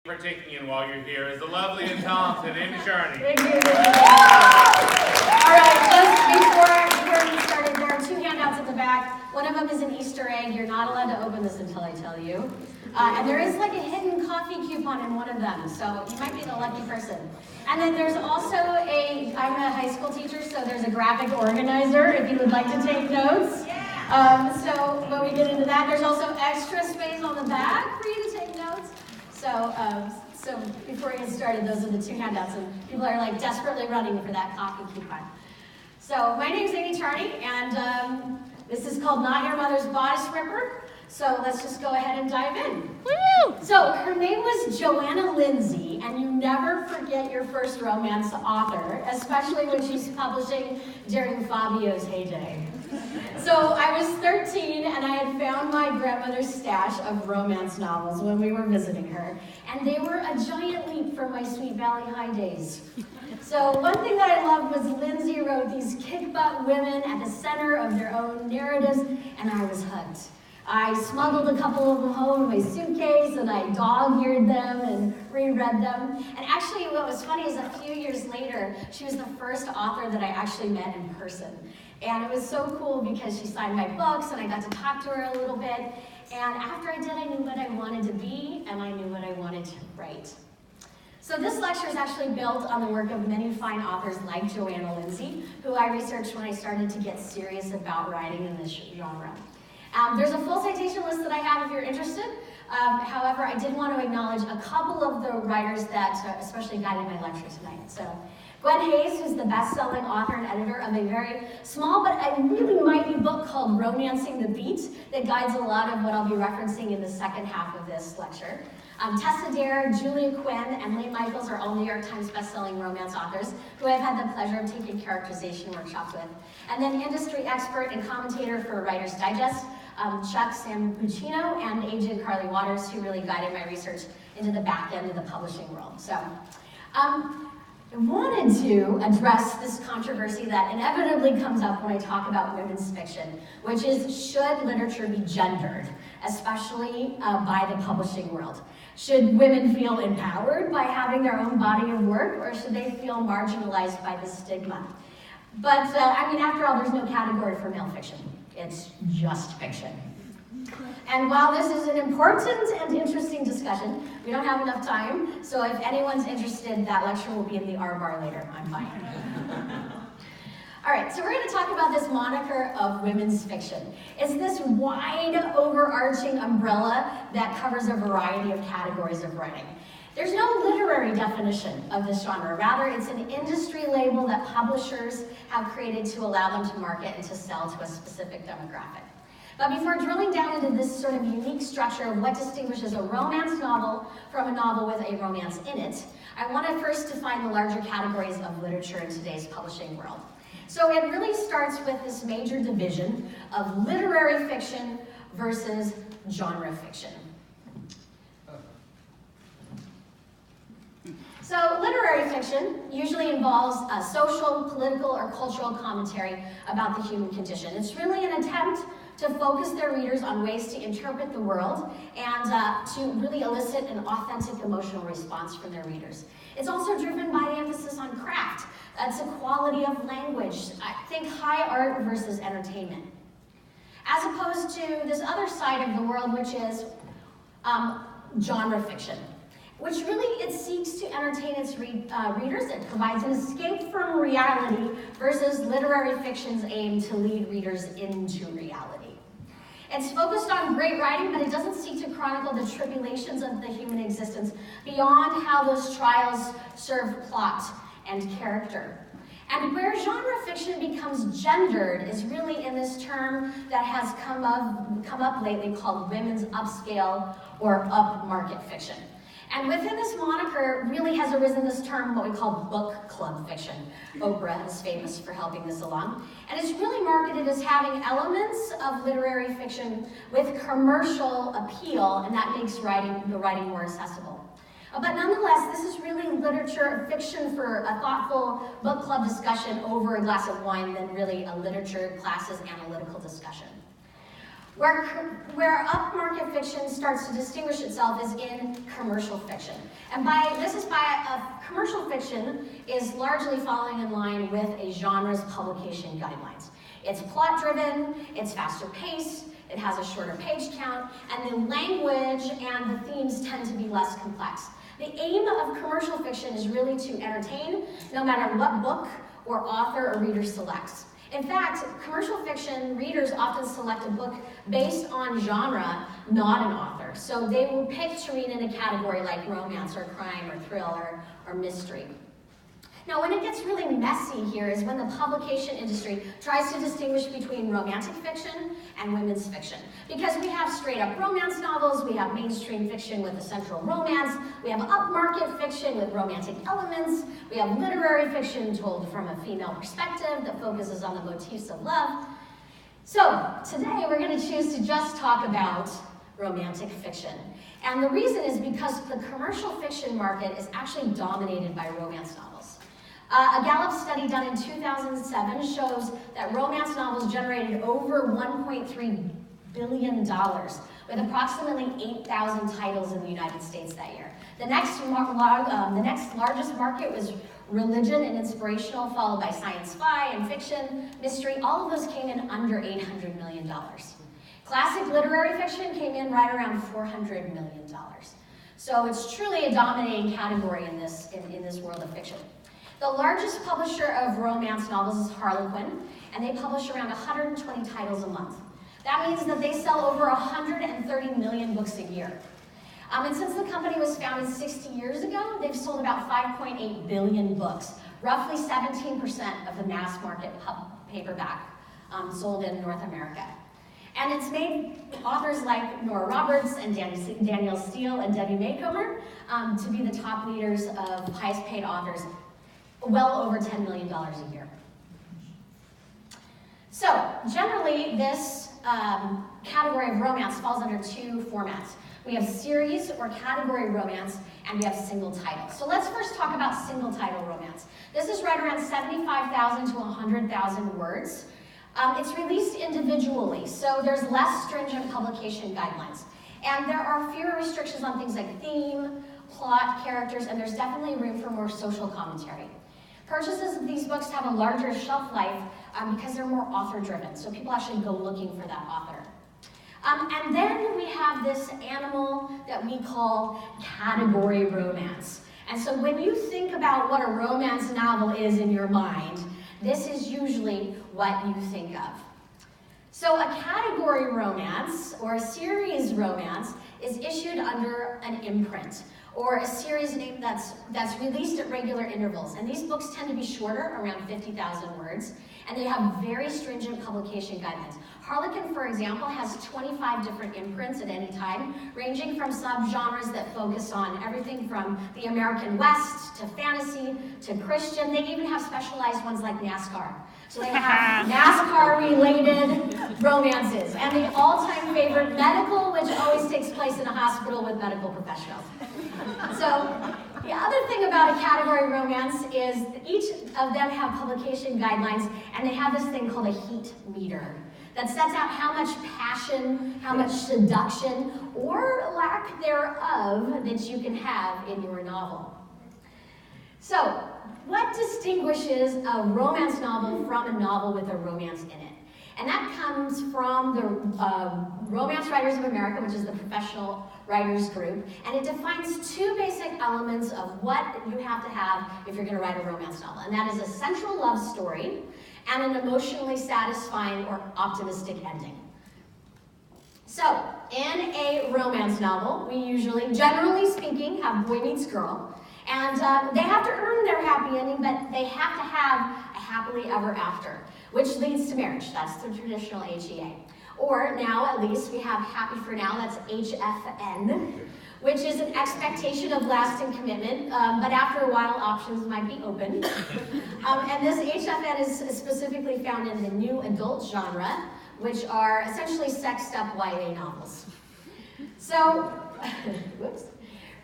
for taking in while you're here is the lovely and talented Amie Charney. Thank you. All right, just before we started, there are 2 handouts at the back. One of them is an Easter egg. You're not allowed to open this until I tell you. And there is like a hidden coffee coupon in one of them, so you might be the lucky person. And then there's also I'm a high school teacher, so there's a graphic organizer if you would like to take notes. So when we get into that, there's also extra space on the back for you to take notes. So before we get started, those are the 2 handouts, and people are like desperately running for that coffee coupon. So my name is Amie Charney, and this is called Not Your Mother's Bodice Ripper. So let's just go ahead and dive in. Woo! So her name was Joanna Lindsay, and you never forget your first romance author, especially when she's publishing during Fabio's heyday. So I was 13, and I had found my grandmother's stash of romance novels when we were visiting her, and they were a giant leap from my Sweet Valley High days. So one thing that I loved was Lindsay wrote these kick-butt women at the center of their own narratives, and I was hooked. I smuggled a couple of them home in my suitcase, and I dog-eared them and reread them. And actually, what was funny is a few years later, she was the first author that I actually met in person. And it was so cool because she signed my books, and I got to talk to her a little bit. And after I did, I knew what I wanted to be, and I knew what I wanted to write. So this lecture is actually built on the work of many fine authors like Joanna Lindsay, who I researched when I started to get serious about writing in this genre. There's a full citation list that I have if you're interested. However, I did want to acknowledge a couple of the writers that especially guided my lecture tonight. So Gwen Hayes, who's the best-selling author and editor of a very small but a really mighty book called Romancing the Beat that guides a lot of what I'll be referencing in the second half of this lecture. Tessa Dare, Julia Quinn, and Lee Michaels are all New York Times best-selling romance authors who I've had the pleasure of taking characterization workshops with. And then industry expert and commentator for Writer's Digest, Chuck Sampuccino, and agent Carly Waters, who really guided my research into the back end of the publishing world. So, I wanted to address this controversy that inevitably comes up when I talk about women's fiction, which is, should literature be gendered, especially by the publishing world? Should women feel empowered by having their own body of work, or should they feel marginalized by the stigma? But, I mean, after all, there's no category for male fiction. It's just fiction. And while this is an important and interesting discussion, we don't have enough time, so if anyone's interested, that lecture will be in the R-bar later. I'm fine. All right, so we're going to talk about this moniker of women's fiction. It's this wide, overarching umbrella that covers a variety of categories of writing. There's no literary definition of this genre. Rather, it's an industry label that publishers have created to allow them to market and to sell to a specific demographic. But before drilling down into this sort of unique structure of what distinguishes a romance novel from a novel with a romance in it, I want to first define the larger categories of literature in today's publishing world. So it really starts with this major division of literary fiction versus genre fiction. So literary fiction usually involves a social, political, or cultural commentary about the human condition. It's really an attempt to focus their readers on ways to interpret the world and to really elicit an authentic emotional response from their readers. It's also driven by the emphasis on craft. It's a quality of language. I think high art versus entertainment. As opposed to this other side of the world, which is genre fiction, which really it seeks to entertain its readers. It provides an escape from reality versus literary fiction's aim to lead readers into reality. It's focused on great writing, but it doesn't seek to chronicle the tribulations of the human existence beyond how those trials serve plot and character. And where genre fiction becomes gendered is really in this term that has come up lately called women's upscale or upmarket fiction. And within this moniker really has arisen this term, what we call book club fiction. Oprah is famous for helping this along. And it's really marketed as having elements of literary fiction with commercial appeal, and that makes the writing more accessible. But nonetheless, this is really literature fiction for a thoughtful book club discussion over a glass of wine than really a literature class's analytical discussion. Where upmarket fiction starts to distinguish itself is in commercial fiction. And commercial fiction is largely falling in line with a genre's publication guidelines. It's plot-driven, it's faster paced, it has a shorter page count, and the language and the themes tend to be less complex. The aim of commercial fiction is really to entertain, no matter what book or author or reader selects. In fact, commercial fiction readers often select a book based on genre, not an author. So they will pick to read in a category like romance or crime or thriller or mystery. Now, when it gets really messy here is when the publication industry tries to distinguish between romantic fiction and women's fiction. Because we have straight-up romance novels, we have mainstream fiction with a central romance, we have upmarket fiction with romantic elements, we have literary fiction told from a female perspective that focuses on the motifs of love. So, today we're going to choose to just talk about romantic fiction. And the reason is because the commercial fiction market is actually dominated by romance novels. A Gallup study done in 2007 shows that romance novels generated over $1.3 billion, with approximately 8,000 titles in the United States that year. The next largest market was religion and inspirational, followed by science fi and fiction, mystery. All of those came in under $800 million. Classic literary fiction came in right around $400 million. So it's truly a dominating category in this world of fiction. The largest publisher of romance novels is Harlequin, and they publish around 120 titles a month. That means that they sell over 130 million books a year. And since the company was founded 60 years ago, they've sold about 5.8 billion books, roughly 17% of the mass market paperback sold in North America. And it's made authors like Nora Roberts and Danielle Steele and Debbie Maycomer to be the top leaders of highest paid authors, well over $10 million a year. So, generally, this category of romance falls under two formats. We have series or category romance, and we have single title. So let's first talk about single title romance. This is right around 75,000 to 100,000 words. It's released individually, so there's less stringent publication guidelines. And there are fewer restrictions on things like theme, plot, characters, and there's definitely room for more social commentary. Purchases of these books have a larger shelf life because they're more author-driven, so people actually go looking for that author. And then we have this animal that we call category romance. And so when you think about what a romance novel is in your mind, this is usually what you think of. So a category romance, or a series romance, is issued under an imprint, or a series name that's released at regular intervals. And these books tend to be shorter, around 50,000 words, and they have very stringent publication guidelines. Harlequin, for example, has 25 different imprints at any time, ranging from subgenres that focus on everything from the American West to fantasy to Christian. They even have specialized ones like NASCAR. So they have NASCAR-related romances, and the all-time favorite, medical, which always takes place in a hospital with medical professionals. So the other thing about a category romance is each of them have publication guidelines, and they have this thing called a heat meter that sets out how much passion, how much seduction, or lack thereof that you can have in your novel. So, what distinguishes a romance novel from a novel with a romance in it? And that comes from the Romance Writers of America, which is the professional writers group, and it defines two basic elements of what you have to have if you're going to write a romance novel, and that is a central love story and an emotionally satisfying or optimistic ending. So, in a romance novel, we usually, generally speaking, have boy meets girl, and they have to earn their happy ending, but they have to have a happily ever after, which leads to marriage. That's the traditional HEA. Or now, at least, we have happy for now, that's HFN, which is an expectation of lasting commitment, but after a while, options might be open. And this HFN is specifically found in the new adult genre, which are essentially sexed up YA novels. So, whoops.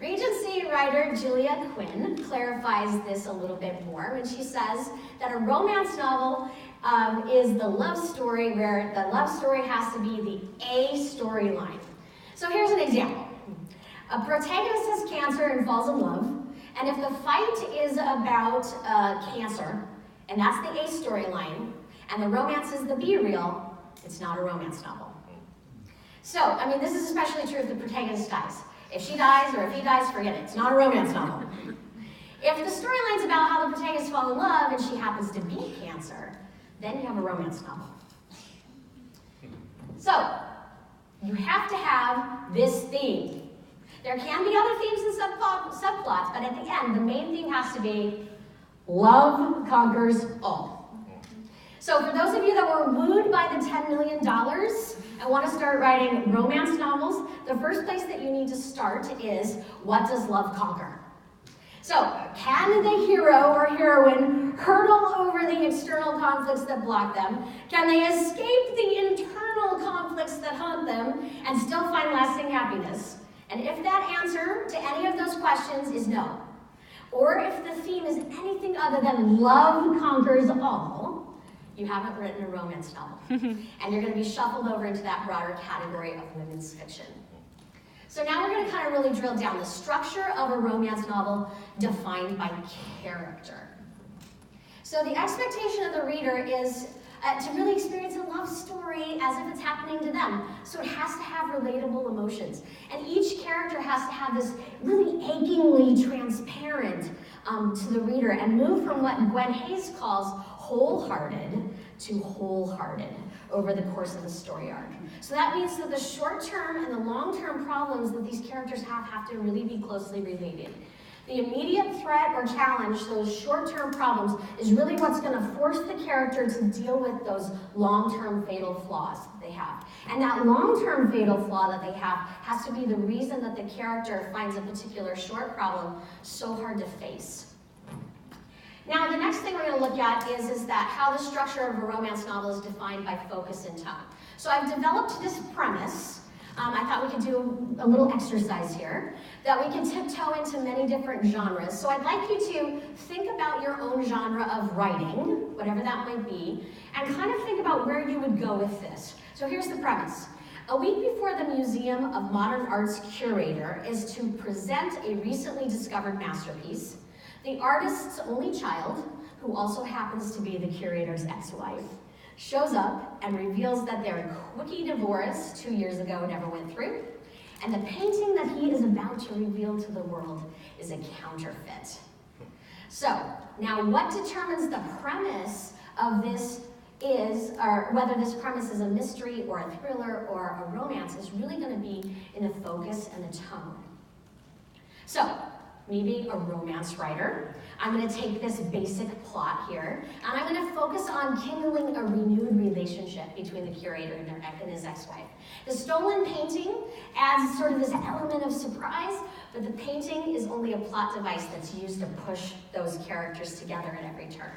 Regency writer Julia Quinn clarifies this a little bit more when she says that a romance novel is the love story where the love story has to be the A storyline. So here's an example. A protagonist has cancer and falls in love, and if the fight is about cancer, and that's the A storyline, and the romance is the B reel, it's not a romance novel. So, I mean, this is especially true if the protagonist dies. If she dies or if he dies, forget it. It's not a romance novel. If the storyline's about how the protagonists fall in love and she happens to beat cancer, then you have a romance novel. So, you have to have this theme. There can be other themes and subplots, but at the end, the main theme has to be love conquers all. So for those of you that were wooed by the $10 million and want to start writing romance novels, the first place that you need to start is, what does love conquer? So, can the hero or heroine hurdle over the external conflicts that block them? Can they escape the internal conflicts that haunt them and still find lasting happiness? And if that answer to any of those questions is no, or if the theme is anything other than love conquers all, you haven't written a romance novel. And you're going to be shuffled over into that broader category of women's fiction. So now we're going to kind of really drill down the structure of a romance novel defined by character. So the expectation of the reader is to really experience a love story as if it's happening to them. So it has to have relatable emotions. And each character has to have this really achingly transparent to the reader and move from what Gwen Hayes calls wholehearted to wholehearted over the course of the story arc. So that means that the short-term and the long-term problems that these characters have to really be closely related. The immediate threat or challenge, those short-term problems, is really what's going to force the character to deal with those long-term fatal flaws that they have. And that long-term fatal flaw that they have has to be the reason that the character finds a particular short problem so hard to face. Now, the next thing we're going to look at is that how the structure of a romance novel is defined by focus and tone. So I've developed this premise. I thought we could do a little exercise here, that we can tiptoe into many different genres. So I'd like you to think about your own genre of writing, whatever that might be, and kind of think about where you would go with this. So here's the premise. A week before the Museum of Modern Art's curator is to present a recently discovered masterpiece, the artist's only child, who also happens to be the curator's ex-wife, shows up and reveals that their quickie divorce 2 years ago never went through, and the painting that he is about to reveal to the world is a counterfeit. So, now what determines the premise of this is, or whether this premise is a mystery or a thriller or a romance, is really going to be in the focus and the tone. So, me being a romance writer, I'm going to take this basic plot here, and I'm going to focus on kindling a renewed relationship between the curator and his ex-wife. The stolen painting adds sort of this element of surprise, but the painting is only a plot device that's used to push those characters together at every turn.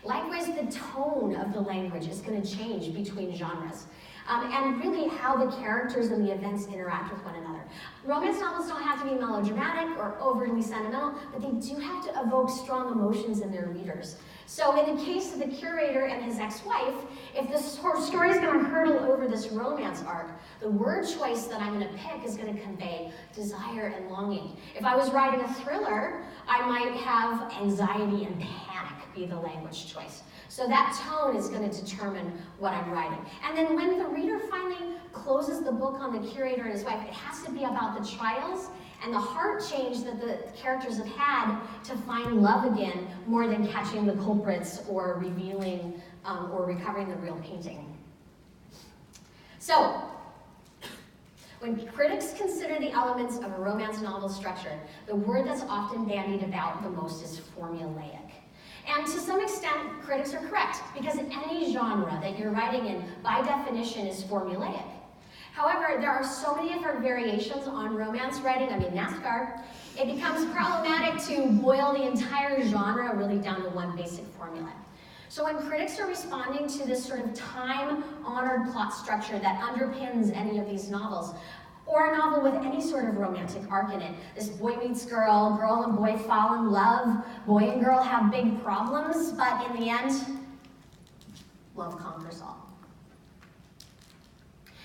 Likewise, the tone of the language is going to change between genres. And really how the characters and the events interact with one another. Romance novels don't have to be melodramatic or overly sentimental, but they do have to evoke strong emotions in their readers. So in the case of the curator and his ex-wife, if the story is going to hurdle over this romance arc, the word choice that I'm going to pick is going to convey desire and longing. If I was writing a thriller, I might have anxiety and panic be the language choice. So that tone is going to determine what I'm writing. And then when the reader finally closes the book on the curator and his wife, it has to be about the trials and the heart change that the characters have had to find love again, more than catching the culprits or revealing or recovering the real painting. So, when critics consider the elements of a romance novel structure, the word that's often bandied about the most is formulaic. And to some extent, critics are correct, because any genre that you're writing in, by definition, is formulaic. However, there are so many different variations on romance writing, I mean NASCAR, it becomes problematic to boil the entire genre really down to one basic formula. So when critics are responding to this sort of time-honored plot structure that underpins any of these novels, Or a novel with any sort of romantic arc in it. This boy meets girl, girl and boy fall in love, boy and girl have big problems, but in the end, love conquers all.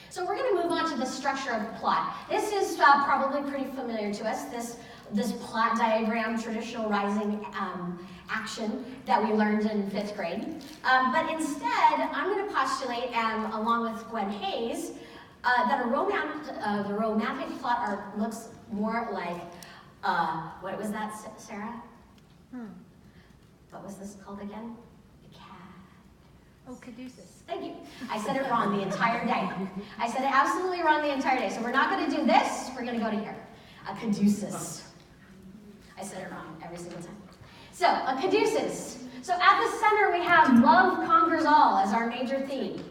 So we're going to move on to the structure of the plot. This is probably pretty familiar to us, this plot diagram, traditional rising action that we learned in 5th grade. But instead, I'm going to postulate, along with Gwen Hayes, that the romantic plot arc looks more like, what was that, Sarah? What was this called again? The cat. Oh, caduceus. Thank you. I said it wrong the entire day. I said it absolutely wrong the entire day. So we're not going to do this. We're going to go to here. A caduceus. I said it wrong every single time. So, a caduceus. So at the center we have love conquers all as our major theme.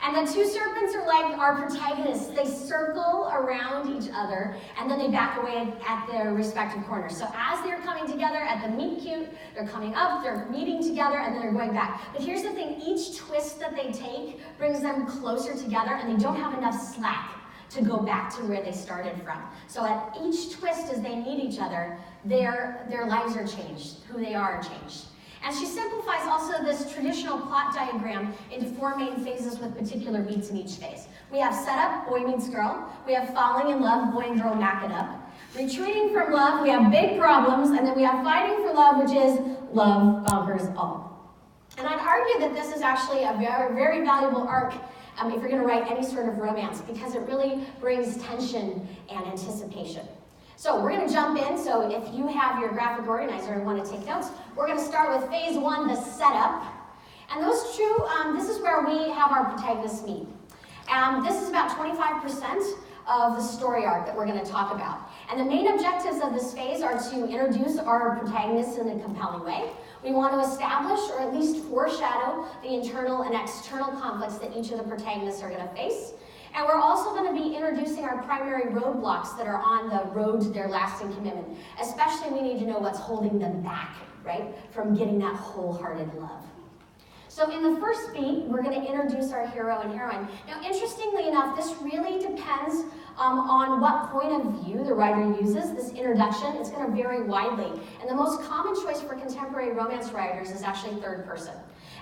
And the two serpents are like our protagonists. They circle around each other, and then they back away at their respective corners. So as they're coming together at the meet cute, they're coming up, they're meeting together, and then they're going back. But here's the thing, each twist that they take brings them closer together, and they don't have enough slack to go back to where they started from. So at each twist as they meet each other, their lives are changed, who they are changed. And she simplifies also this traditional plot diagram into 4 main phases with particular beats in each phase. We have setup, boy meets girl. We have falling in love, boy and girl back it up. Retreating from love, we have big problems. And then we have fighting for love, which is love conquers all. And I'd argue that this is actually a very, very valuable arc if you're going to write any sort of romance, because it really brings tension and anticipation. So we're going to jump in. So if you have your graphic organizer and want to take notes, we're going to start with phase 1, the setup. And this is where we have our protagonists meet. This is about 25% of the story arc that we're going to talk about. And the main objectives of this phase are to introduce our protagonists in a compelling way. We want to establish, or at least foreshadow, the internal and external conflicts that each of the protagonists are going to face. And we're also going to be introducing our primary roadblocks that are on the road to their lasting commitment. Especially, we need to know what's holding them back, right, from getting that wholehearted love. So in the first beat, we're going to introduce our hero and heroine. Now, interestingly enough, this really depends on what point of view the writer uses. This introduction, it's going to vary widely. And the most common choice for contemporary romance writers is actually third person.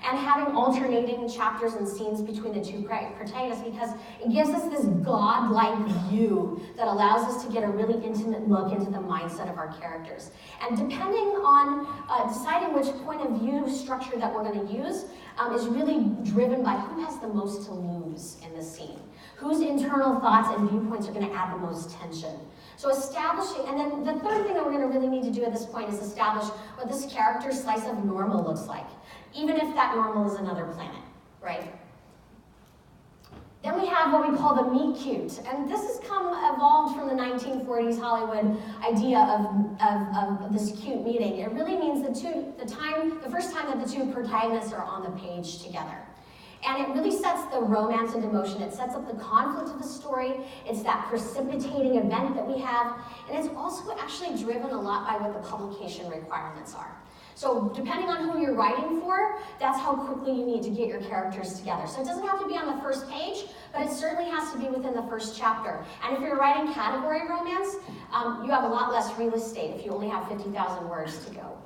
And having alternating chapters and scenes between the two protagonists, because it gives us this godlike view that allows us to get a really intimate look into the mindset of our characters. And depending on deciding which point of view structure that we're going to use is really driven by who has the most to lose in the scene. Whose internal thoughts and viewpoints are going to add the most tension. So establishing, and then the third thing that we're going to really need to do at this point is establish what this character's slice of normal looks like. Even if that normal is another planet, right? Then we have what we call the meet cute. And this has evolved from the 1940s Hollywood idea of this cute meeting. It really means the first time that the two protagonists are on the page together. And it really sets the romance into motion. It sets up the conflict of the story. It's that precipitating event that we have. And it's also actually driven a lot by what the publication requirements are. So depending on who you're writing for, that's how quickly you need to get your characters together. So it doesn't have to be on the first page, but it certainly has to be within the first chapter. And if you're writing category romance, you have a lot less real estate if you only have 50,000 words to go.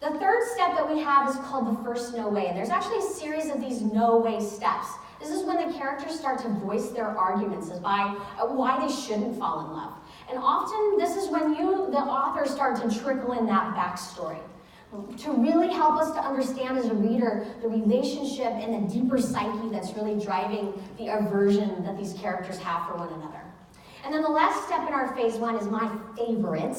The third step that we have is called the first no way. And there's actually a series of these no way steps. This is when the characters start to voice their arguments as by why they shouldn't fall in love. And often this is when you, the author, start to trickle in that backstory to really help us to understand as a reader the relationship and the deeper psyche that's really driving the aversion that these characters have for one another. And then the last step in our phase 1 is my favorite.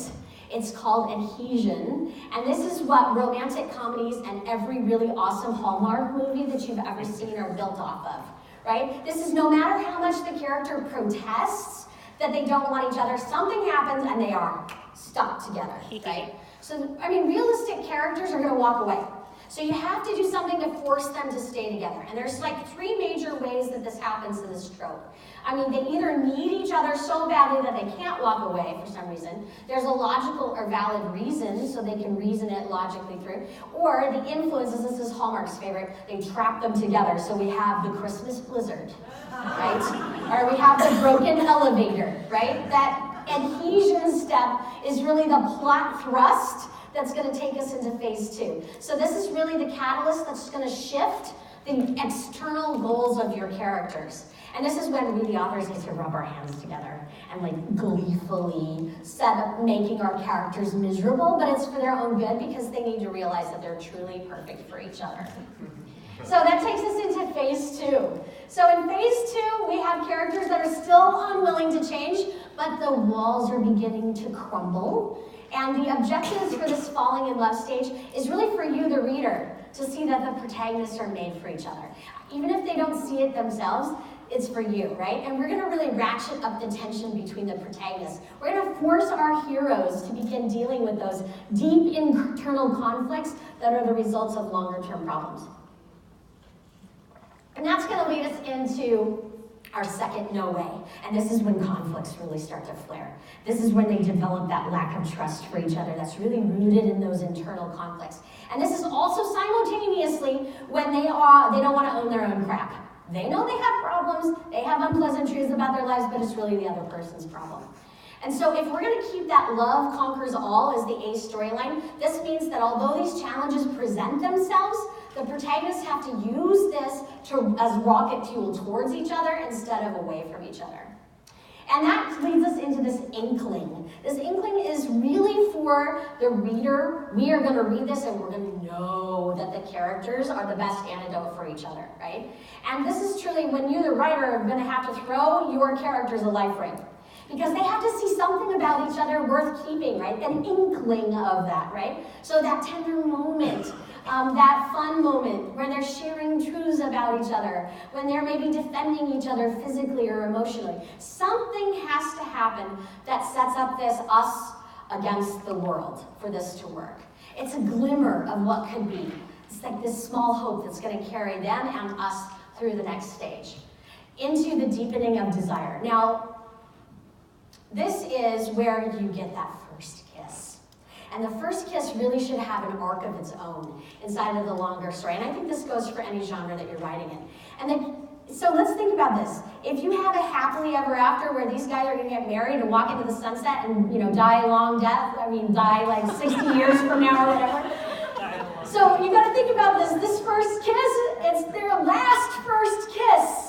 It's called adhesion, and this is what romantic comedies and every really awesome Hallmark movie that you've ever seen are built off of, right? This is no matter how much the character protests that they don't want each other, something happens and they are stuck together, right? So, I mean, realistic characters are going to walk away. So you have to do something to force them to stay together. And there's like 3 major ways that this happens in this trope. I mean, they either need each other so badly that they can't walk away for some reason. There's a logical or valid reason, so they can reason it logically through. Or the influences, this is Hallmark's favorite, they trap them together. So we have the Christmas blizzard, right? Or we have the broken elevator, right? That adhesion step is really the plot thrust that's going to take us into phase 2. So this is really the catalyst that's going to shift the external goals of your characters. And this is when we, the authors, get to rub our hands together and like gleefully set up making our characters miserable, but it's for their own good because they need to realize that they're truly perfect for each other. So that takes us into phase 2. So in phase 2, we have characters that are still unwilling to change, but the walls are beginning to crumble. And the objectives for this falling in love stage is really for you, the reader, to see that the protagonists are made for each other. Even if they don't see it themselves, it's for you, right? And we're gonna really ratchet up the tension between the protagonists. We're gonna force our heroes to begin dealing with those deep internal conflicts that are the results of longer-term problems. And that's gonna lead us into our second no way. And this is when conflicts really start to flare. This is when they develop that lack of trust for each other that's really rooted in those internal conflicts. And this is also simultaneously when they don't want to own their own crap. They know they have problems, they have unpleasant truths about their lives, but it's really the other person's problem. And so if we're going to keep that love conquers all as the A storyline, this means that although these challenges present themselves, the protagonists have to use this as rocket fuel towards each other instead of away from each other. And that leads us into this inkling. This inkling is really for the reader. We are going to read this and we're going to know that the characters are the best antidote for each other, right? And this is truly when you, the writer, are going to have to throw your characters a life ring. Because they have to see something about each other worth keeping, right? An inkling of that, right? So that tender moment, that fun moment where they're sharing truths about each other, when they're maybe defending each other physically or emotionally. Something has to happen that sets up this us against the world for this to work. It's a glimmer of what could be. It's like this small hope that's going to carry them and us through the next stage into the deepening of desire. Now, this is where you get that first kiss. And the first kiss really should have an arc of its own inside of the longer story. And I think this goes for any genre that you're writing in. And then, so let's think about this. If you have a happily ever after where these guys are going to get married and walk into the sunset and, die a long death, die like 60 years from now or whatever. So you got to think about this. This first kiss, it's their last first kiss.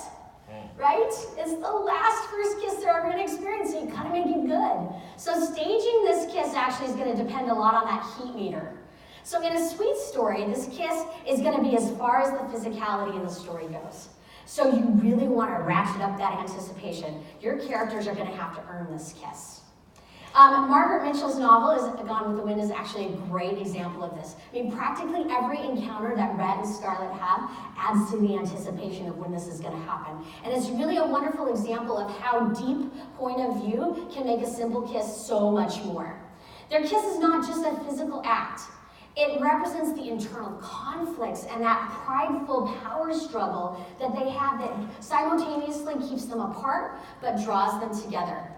Right? It's the last first kiss they're ever going to experience, so you gotta make it good. So staging this kiss actually is going to depend a lot on that heat meter. So in a sweet story, this kiss is going to be as far as the physicality in the story goes. So you really want to ratchet up that anticipation. Your characters are going to have to earn this kiss. Margaret Mitchell's novel, Gone with the Wind, is actually a great example of this. Practically every encounter that Red and Scarlet have adds to the anticipation of when this is going to happen. And it's really a wonderful example of how deep point of view can make a simple kiss so much more. Their kiss is not just a physical act. It represents the internal conflicts and that prideful power struggle that they have that simultaneously keeps them apart but draws them together.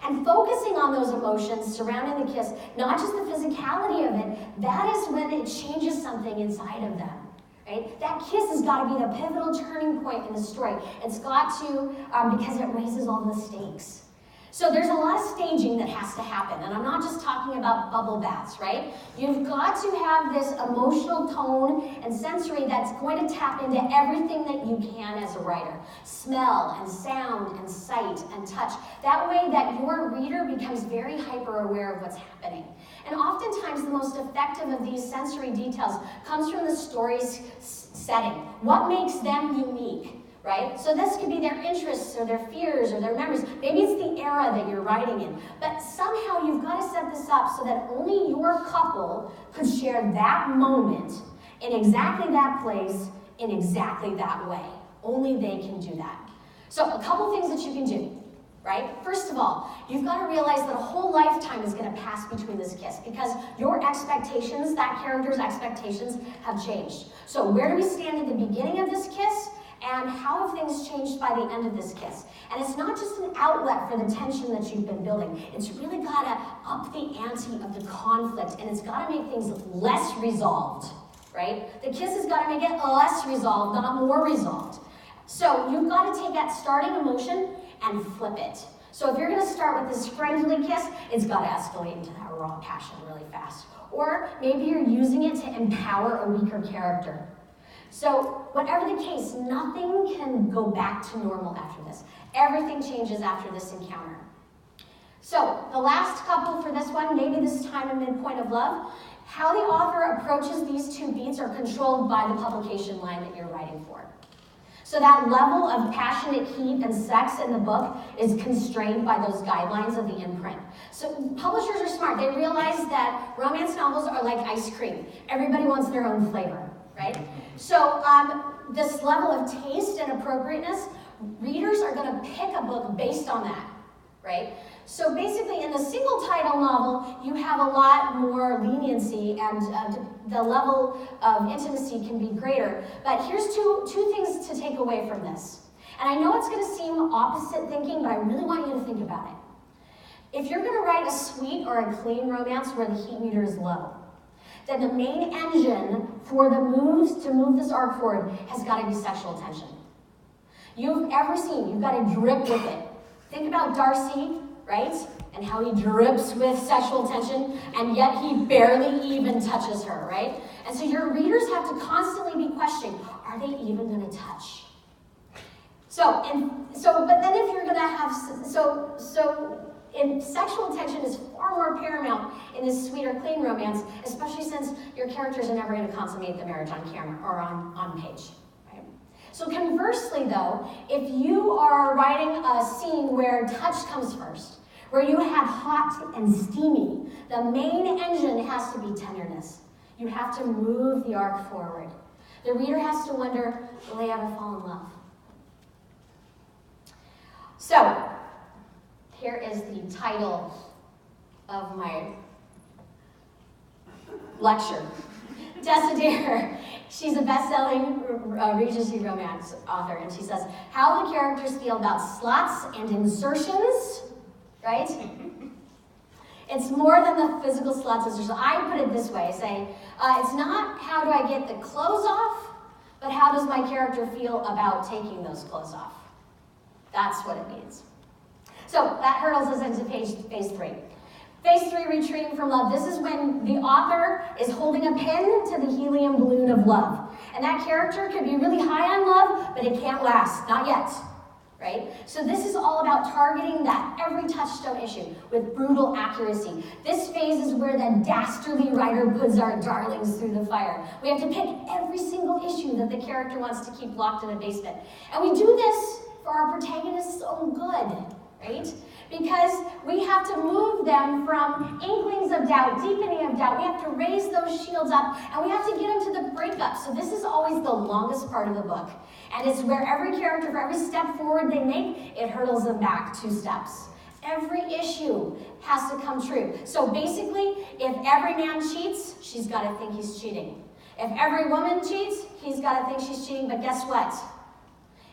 And focusing on those emotions surrounding the kiss, not just the physicality of it, that is when it changes something inside of them, right? That kiss has got to be the pivotal turning point in the story. It's got to, because it raises all the stakes. So there's a lot of staging that has to happen, and I'm not just talking about bubble baths, right? You've got to have this emotional tone and sensory that's going to tap into everything that you can as a writer. Smell and sound and sight and touch. That way that your reader becomes very hyper-aware of what's happening. And oftentimes the most effective of these sensory details comes from the story's setting. What makes them unique? Right? So this could be their interests or their fears or their memories. Maybe it's the era that you're writing in. But somehow you've got to set this up so that only your couple could share that moment in exactly that place in exactly that way. Only they can do that. So a couple things that you can do. right? First of all, you've got to realize that a whole lifetime is going to pass between this kiss because your expectations, that character's expectations, have changed. So where do we stand at the beginning of this kiss? And how have things changed by the end of this kiss? And it's not just an outlet for the tension that you've been building. It's really got to up the ante of the conflict, and it's got to make things less resolved, right? The kiss has got to make it less resolved, not more resolved. So you've got to take that starting emotion and flip it. So if you're going to start with this friendly kiss, it's got to escalate into that raw passion really fast. Or maybe you're using it to empower a weaker character. So whatever the case, nothing can go back to normal after this. Everything changes after this encounter. So the last couple for this one, maybe this time a midpoint of love, how the author approaches these two beats are controlled by the publication line that you're writing for. So that level of passionate heat and sex in the book is constrained by those guidelines of the imprint. So publishers are smart. They realize that romance novels are like ice cream. Everybody wants their own flavor, right? So this level of taste and appropriateness, readers are going to pick a book based on that, right? So basically in the single title novel, you have a lot more leniency and the level of intimacy can be greater. But here's two things to take away from this. And I know it's going to seem opposite thinking, but I really want you to think about it. If you're going to write a sweet or a clean romance where the heat meter is low, then the main engine for the moves to move this arc forward has got to be sexual tension. You've got to drip with it. Think about Darcy, right? And how he drips with sexual tension, and yet he barely even touches her, right? And so your readers have to constantly be questioning, are they even going to touch? But then if you're going to have, and sexual tension is far more paramount in this sweet or clean romance, especially since your characters are never going to consummate the marriage on camera or on page. Right? So conversely, though, if you are writing a scene where touch comes first, where you have hot and steamy, the main engine has to be tenderness. You have to move the arc forward. The reader has to wonder, will they ever fall in love? So, here is the title of my lecture. Tessa Dare, she's a best-selling Regency romance author, and she says, how the characters feel about slots and insertions, right? It's more than the physical slots and insertions. I put it this way, say, it's not how do I get the clothes off, but how does my character feel about taking those clothes off? That's what it means. So that hurdles us into phase 3. Phase 3, retreating from love. This is when the author is holding a pin to the helium balloon of love. And that character could be really high on love, but it can't last, not yet, right? So this is all about targeting that every touchstone issue with brutal accuracy. This phase is where the dastardly writer puts our darlings through the fire. We have to pick every single issue that the character wants to keep locked in a basement. And we do this for our protagonist's own good. Right? Because we have to move them from inklings of doubt, deepening of doubt. We have to raise those shields up, and we have to get them to the breakup. So this is always the longest part of the book. And it's where every character, for every step forward they make, it hurdles them back 2 steps. Every issue has to come true. So basically, if every man cheats, she's got to think he's cheating. If every woman cheats, he's got to think she's cheating. But guess what?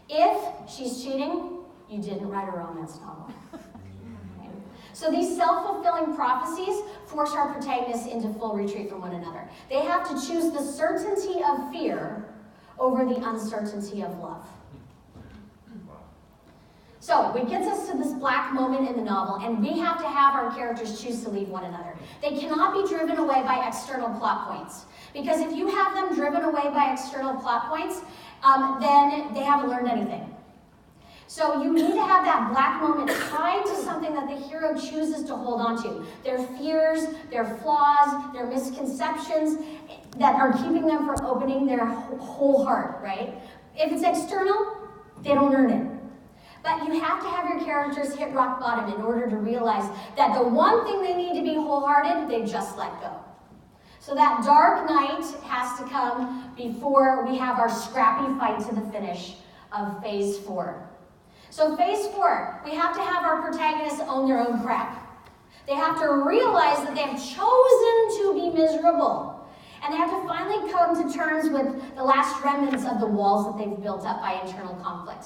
If she's cheating, you didn't write a romance novel. Okay. So these self-fulfilling prophecies force our protagonists into full retreat from one another. They have to choose the certainty of fear over the uncertainty of love. So it gets us to this black moment in the novel, and we have to have our characters choose to leave one another. They cannot be driven away by external plot points. Because if you have them driven away by external plot points, then they haven't learned anything. So you need to have that black moment tied to something that the hero chooses to hold on to. Their fears, their flaws, their misconceptions that are keeping them from opening their whole heart, right? If it's external, they don't earn it. But you have to have your characters hit rock bottom in order to realize that the one thing they need to be wholehearted, they just let go. So that dark night has to come before we have our scrappy fight to the finish of phase 4. So phase 4, we have to have our protagonists own their own crap. They have to realize that they have chosen to be miserable. And they have to finally come to terms with the last remnants of the walls that they've built up by internal conflict.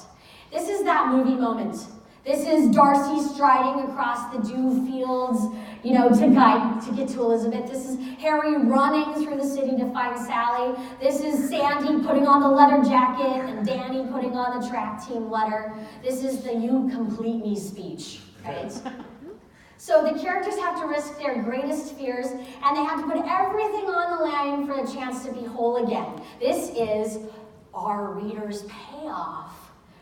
This is that movie moment. This is Darcy striding across the dew fields, to get to Elizabeth. This is Harry running through the city to find Sally. This is Sandy putting on the leather jacket and Danny putting on the track team letter. This is the "you complete me" speech, right? So the characters have to risk their greatest fears, and they have to put everything on the line for a chance to be whole again. This is our reader's payoff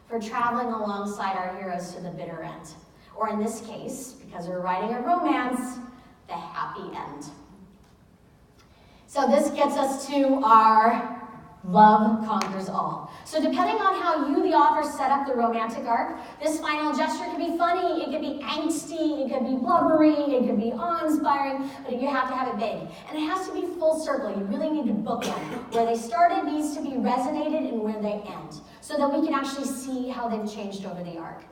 for traveling alongside our heroes to the bitter end. Or in this case, because we're writing a romance, the happy end. So this gets us to our love conquers all. So depending on how you, the author, set up the romantic arc, this final gesture can be funny, it can be angsty, it can be blubbery, it can be awe-inspiring, but you have to have it big. And it has to be full circle. You really need to bookend. Where they started needs to be resonated and where they end, so that we can actually see how they've changed over the arc.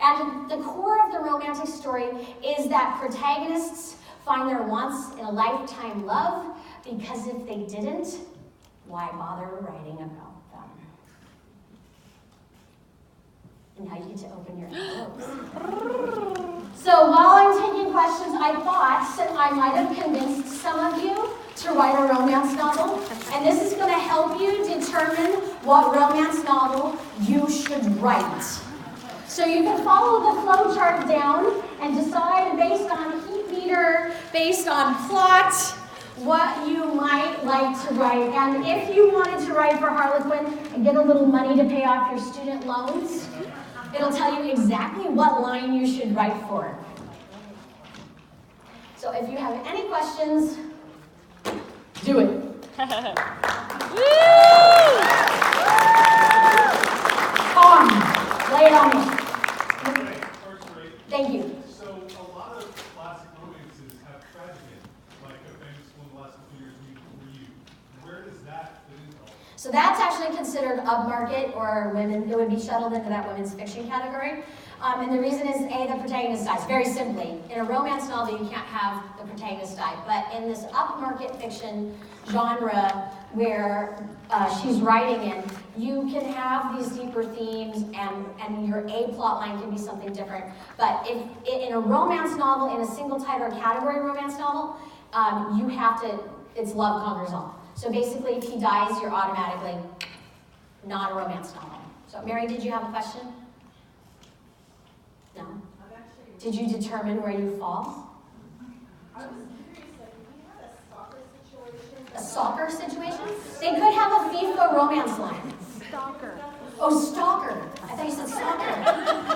And the core of the romantic story is that protagonists find their once-in-a-lifetime love, because if they didn't, why bother writing about them? And now you get to open your envelopes. So while I'm taking questions, I thought that I might have convinced some of you to write a romance novel. And this is going to help you determine what romance novel you should write. So you can follow the flow chart down and decide based on heat meter, based on plot, what you might like to write. And if you wanted to write for Harlequin and get a little money to pay off your student loans, it'll tell you exactly what line you should write for. So if you have any questions, do it. Tom, lay it on me. Thank you. So a lot of classic romances have tragedy, like a famous one the last couple years, Me Before You. Where does that fit into all of it? So that's actually considered upmarket, or women, it would be shuttled into that women's fiction category. And the reason is, A, the protagonist dies. Very simply, in a romance novel, you can't have the protagonist die. But in this upmarket fiction genre where she's writing in, you can have these deeper themes, and your A plot line can be something different. But if in a romance novel, in a single title or category romance novel, you have to, it's love conquers all. So basically, if he dies, you're automatically not a romance novel. So Mary, did you have a question? No? Did you determine where you fall? I was curious, like, if we had a soccer situation. A soccer situation? They could have a FIFA romance line. Stalker. Oh, stalker. I thought you said soccer.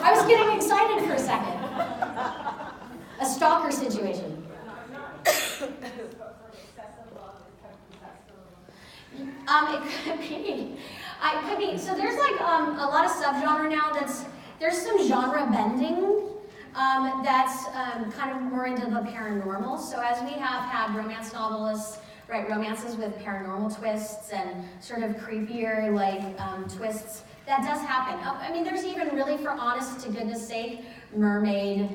I was getting excited for a second. A stalker situation. It could be. So there's like a lot of subgenre now there's some genre bending that's kind of more into the paranormal. So as we have had romance novelists write romances with paranormal twists and sort of creepier twists, that does happen. I mean, there's even really, for honest to goodness sake, mermaid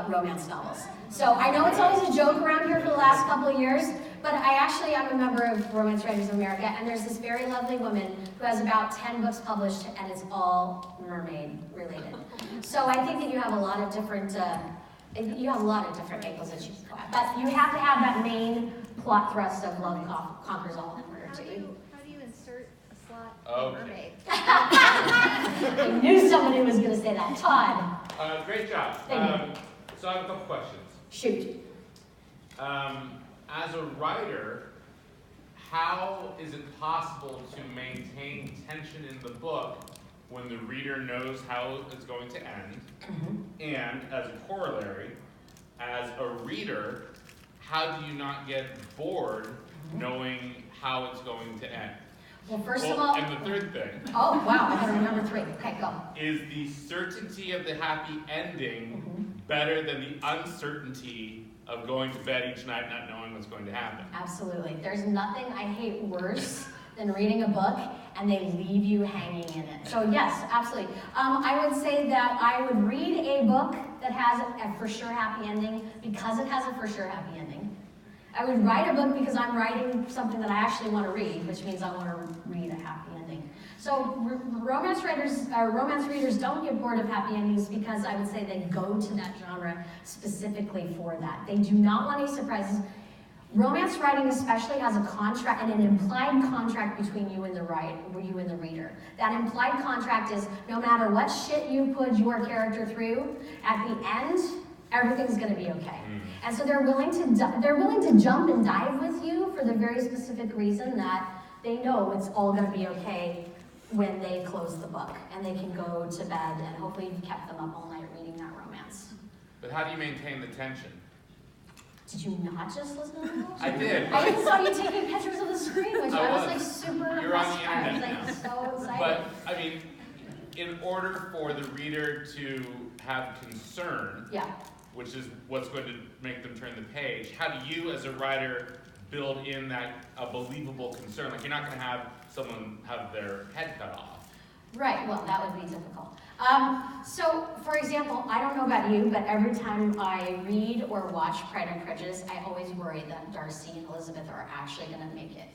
romance novels. So I know it's always a joke around here for the last couple of years, but I'm a member of Romance Writers of America, and there's this very lovely woman who has about 10 books published, and it's all mermaid related. So I think that you have a lot of different angles that you can go at. But you have to have that main plot thrust of love conquers all in order to. How do you insert a slot Okay. mermaid? I knew somebody was going to say that. Todd, Great job. Thank you. So I have a couple questions. shoot. As a writer, how is it possible to maintain tension in the book when the reader knows how it's going to end? And as a corollary, as a reader, how do you not get bored knowing how it's going to end? Well, first of all, and the third thing oh wow, I gotta remember 3. Okay, go. is the certainty of the happy ending better than the uncertainty of going to bed each night not knowing what's going to happen? Absolutely. There's nothing I hate worse than reading a book and they leave you hanging in it. So yes, absolutely. I would say that I would read a book that has a for sure happy ending because it has a for sure happy ending. I would write a book because I'm writing something that I actually want to read, which means I want to read a happy ending. So romance readers don't get bored of happy endings because I would say they go to that genre specifically for that. They do not want any surprises. Romance writing especially has a contract and an implied contract between you and the reader. That implied contract is no matter what shit you put your character through, at the end, everything's going to be okay. And so they're willing to jump and dive with you for the very specific reason that they know it's all going to be okay when they close the book and they can go to bed and hopefully you've kept them up all night reading that romance. But how do you maintain the tension? Did you not just listen to the book? I did. I even saw you taking pictures of the screen, which I was like super You're on impressed the by. I was internet like so excited. But, I mean, in order for the reader to have concern, yeah. which is what's going to make them turn the page, how do you as a writer build in that a believable concern? Like, you're not going to have someone have their head cut off. Right, well, that would be difficult. So, for example, I don't know about you, but every time I read or watch Pride and Prejudice, I always worry that Darcy and Elizabeth are actually going to make it.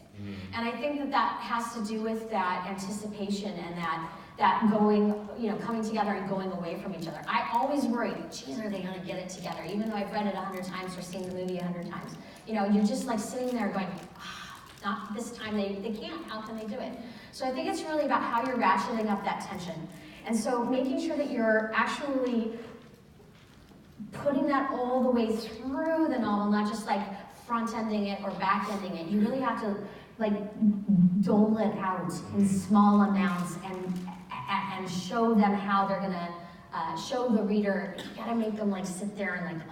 And I think that has to do with that anticipation and that going, coming together and going away from each other. I always worry, geez, are they going to get it together? Even though I've read it 100 times or seen the movie 100 times. You're just like sitting there going, not this time, they can't, how can they do it? So I think it's really about how you're ratcheting up that tension. And so making sure that you're actually putting that all the way through the novel, not just like front-ending it or back-ending it. You really have to like dole it out in small amounts and show them how they're gonna show the reader. You gotta make them like sit there and like,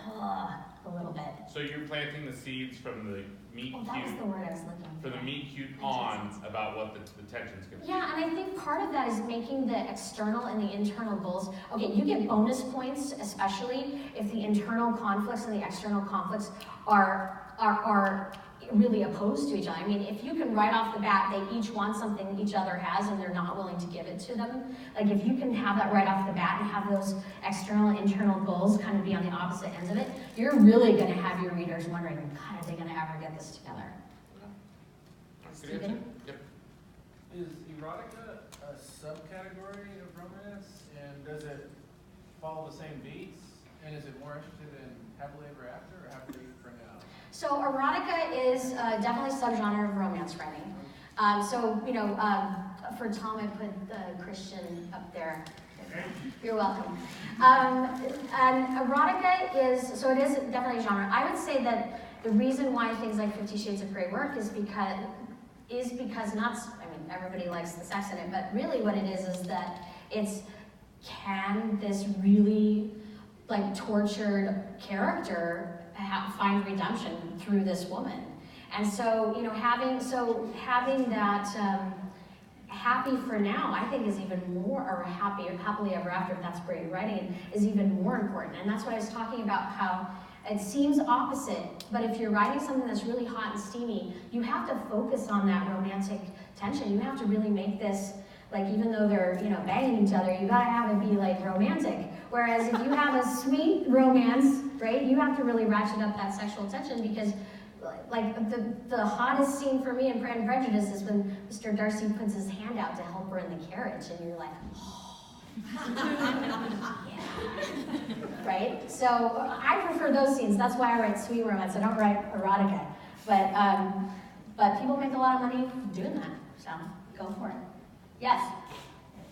a little bit. So you're planting the seeds from the meet cute. That was the word I was looking for. For the meet cute on about what the tension's going to be. Yeah, and I think part of that is making the external and the internal goals. Okay, you get bonus points, especially if the internal conflicts and the external conflicts are really opposed to each other. I mean, if you can right off the bat, they each want something each other has and they're not willing to give it to them. Like if you can have that right off the bat and have those external and internal goals kind of be on the opposite ends of it, you're really going to have your readers wondering, God, are they going to ever get this together? Yep. Is erotica a subcategory of romance, and does it follow the same beats? And is it more interested in happily ever after or happily for now? So erotica is definitely a subgenre of romance writing. For Tom, I put the Christian up there. You're welcome. And erotica is definitely a genre. I would say that the reason why things like 50 Shades of Grey work is because everybody likes the sex in it, but really what it is that can this really like tortured character find redemption through this woman? And so, having that happy for now, I think is even more, or happily ever after, if that's where you're writing, is even more important. And that's what I was talking about, how it seems opposite, but if you're writing something that's really hot and steamy, you have to focus on that romantic tension. You have to really make this, like, even though they're, banging each other, you gotta have it be like romantic. Whereas if you have a sweet romance, right, you have to really ratchet up that sexual tension, because like the hottest scene for me in Pride and Prejudice is when Mr. Darcy puts his hand out to help her in the carriage, and you're like, oh. Yeah. Right? So I prefer those scenes. That's why I write sweet romance. I don't write erotica. But people make a lot of money doing that. So go for it. Yes?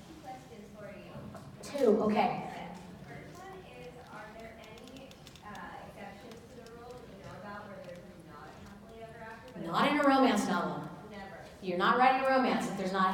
2 questions for you. 2, okay. The first one is, are there any exceptions to the rule that you know about where there's not a happily ever after? But Not in a romance novel. never. You're not writing a romance if there's not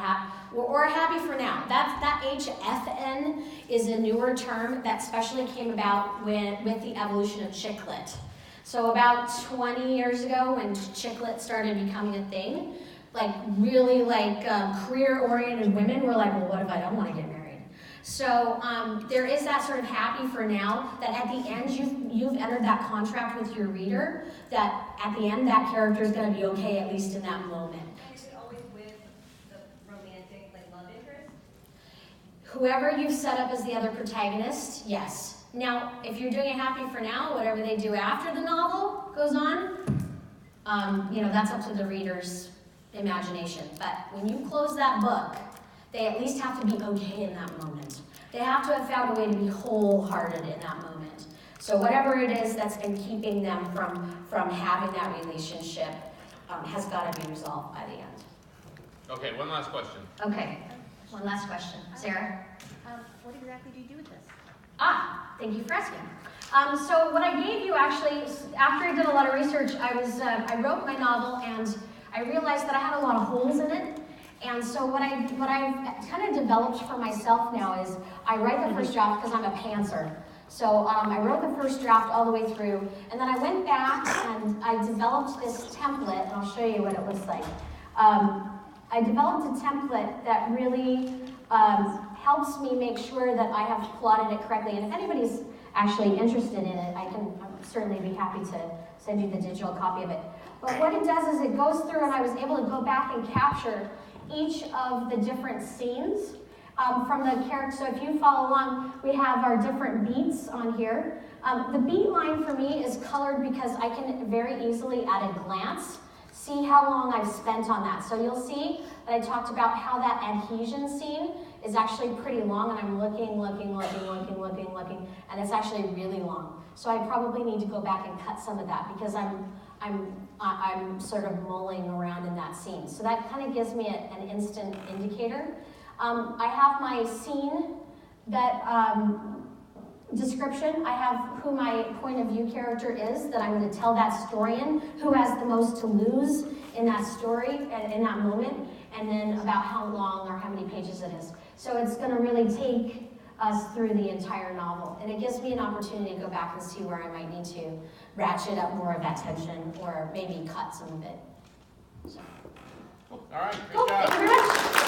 or happy for now. That HFN is a newer term that especially came about with the evolution of chick lit. So about 20 years ago, when chick lit started becoming a thing, like really like career-oriented women were like, well, what if I don't want to get married? So there is that sort of happy for now, that at the end you've entered that contract with your reader, that at the end that character is going to be okay, at least in that moment. Is it always with the romantic Whoever you've set up as the other protagonist, yes. Now, if you're doing it happy for now, whatever they do after the novel goes on, that's up to the reader's imagination. But when you close that book, they at least have to be okay in that moment. They have to have found a way to be wholehearted in that moment. So whatever it is that's been keeping them from having that relationship has got to be resolved by the end. Okay, one last question. Okay, one last question. Sarah? What exactly do you do with this? Thank you for asking. So what I gave you actually, after I did a lot of research, I wrote my novel and I realized that I had a lot of holes in it. And so what I've kind of developed for myself now is I write the first draft because I'm a pantser. So I wrote the first draft all the way through, and then I went back and I developed this template, and I'll show you what it looks like. I developed a template that really helps me make sure that I have plotted it correctly. And if anybody's actually interested in it, I'd certainly be happy to send you the digital copy of it. But what it does is it goes through, and I was able to go back and capture each of the different scenes from the character. So if you follow along, we have our different beats on here. The beat line for me is colored because I can very easily, at a glance, see how long I've spent on that. So you'll see that I talked about how that adhesion scene is actually pretty long, and I'm looking, and it's actually really long. So I probably need to go back and cut some of that because I'm sort of mulling around in that scene. So that kind of gives me an instant indicator. I have my scene description. I have who my point of view character is that I'm going to tell that story in, who has the most to lose in that story and in that moment, and then about how long or how many pages it is. So it's going to really take us through the entire novel. And it gives me an opportunity to go back and see where I might need to ratchet up more of that tension or maybe cut some of it. So. Cool. All right, great Cool. job. Thank you very much.